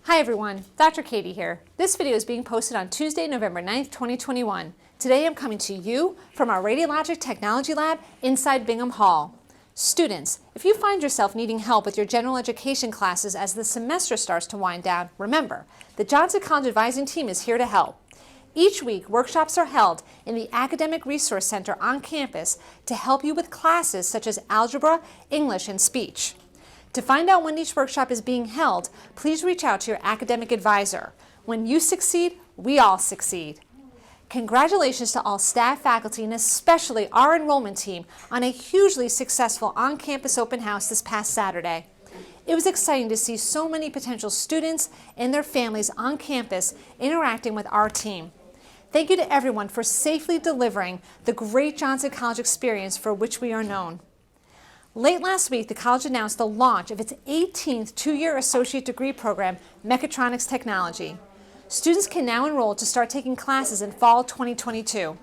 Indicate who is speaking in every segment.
Speaker 1: Hi everyone, Dr. Katie here. This video is being posted on Tuesday, November 9th, 2021. Today I'm coming to you from our Radiologic Technology Lab inside Bingham Hall. Students, if you find yourself needing help with your general education classes as the semester starts to wind down, remember, the Johnson College Advising Team is here to help. Each week, workshops are held in the Academic Resource Center on campus to help you with classes such as algebra, English, and speech. To find out when each workshop is being held, please reach out to your academic advisor. When you succeed, we all succeed. Congratulations to all staff, faculty, and especially our enrollment team on a hugely successful on-campus open house this past Saturday. It was exciting to see so many potential students and their families on campus interacting with our team. Thank you to everyone for safely delivering the great Johnson College experience for which we are known. Late last week, the college announced the launch of its 18th two-year associate degree program, Mechatronics Technology. Students can now enroll to start taking classes in fall 2022.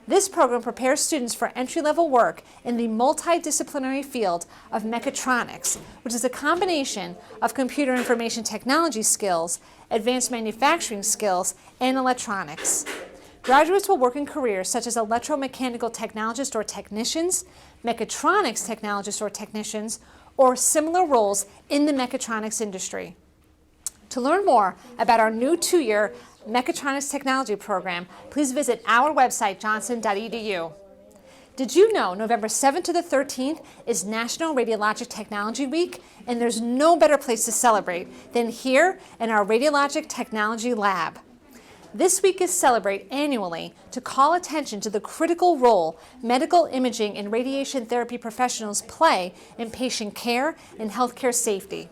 Speaker 1: This program prepares students for entry-level work in the multidisciplinary field of mechatronics, which is a combination of computer information technology skills, advanced manufacturing skills, and electronics. Graduates will work in careers such as electromechanical technologists or technicians, mechatronics technologists or technicians, or similar roles in the mechatronics industry. To learn more about our new two-year Mechatronics Technology program, please visit our website, johnson.edu. Did you know November 7th to the 13th is National Radiologic Technology Week, and there's no better place to celebrate than here in our Radiologic Technology Lab. This week is celebrated annually to call attention to the critical role medical imaging and radiation therapy professionals play in patient care and healthcare safety.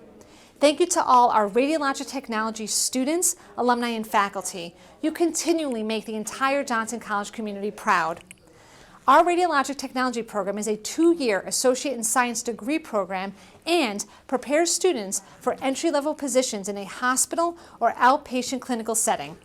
Speaker 1: Thank you to all our Radiologic Technology students, alumni, and faculty. You continually make the entire Johnson College community proud. Our Radiologic Technology program is a two-year Associate in Science degree program and prepares students for entry-level positions in a hospital or outpatient clinical setting.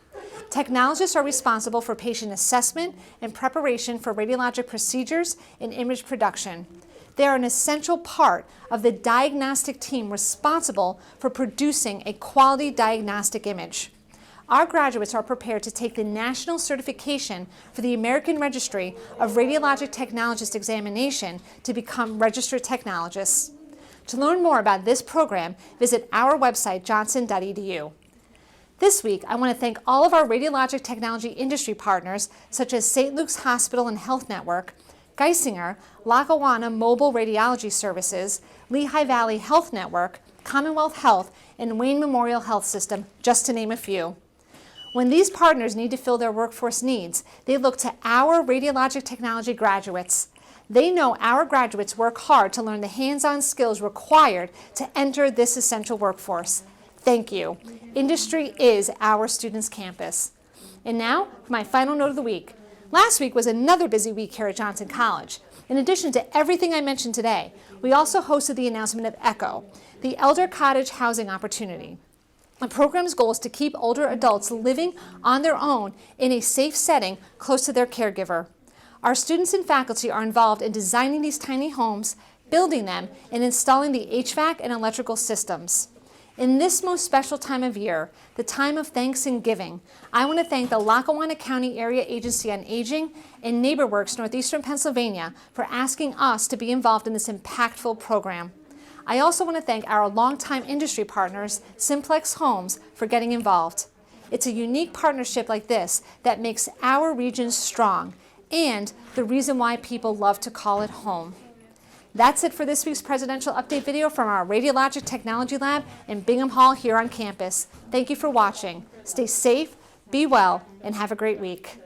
Speaker 1: Technologists are responsible for patient assessment and preparation for radiologic procedures and image production. They are an essential part of the diagnostic team responsible for producing a quality diagnostic image. Our graduates are prepared to take the national certification for the American Registry of Radiologic Technologist examination to become registered technologists. To learn more about this program, visit our website, johnson.edu. This week, I want to thank all of our radiologic technology industry partners, such as St. Luke's Hospital and Health Network, Geisinger, Lackawanna Mobile Radiology Services, Lehigh Valley Health Network, Commonwealth Health, and Wayne Memorial Health System, just to name a few. When these partners need to fill their workforce needs, they look to our radiologic technology graduates. They know our graduates work hard to learn the hands-on skills required to enter this essential workforce. Thank you. Industry is our students' campus. And now, for my final note of the week. Last week was another busy week here at Johnson College. In addition to everything I mentioned today, we also hosted the announcement of ECHO, the Elder Cottage Housing Opportunity. The program's goal is to keep older adults living on their own in a safe setting close to their caregiver. Our students and faculty are involved in designing these tiny homes, building them, and installing the HVAC and electrical systems. In this most special time of year, the time of thanks and giving, I want to thank the Lackawanna County Area Agency on Aging and NeighborWorks Northeastern Pennsylvania for asking us to be involved in this impactful program. I also want to thank our longtime industry partners, Simplex Homes, for getting involved. It's a unique partnership like this that makes our region strong and the reason why people love to call it home. That's it for this week's presidential update video from our Radiologic Technology Lab in Bingham Hall here on campus. Thank you for watching. Stay safe, be well, and have a great week.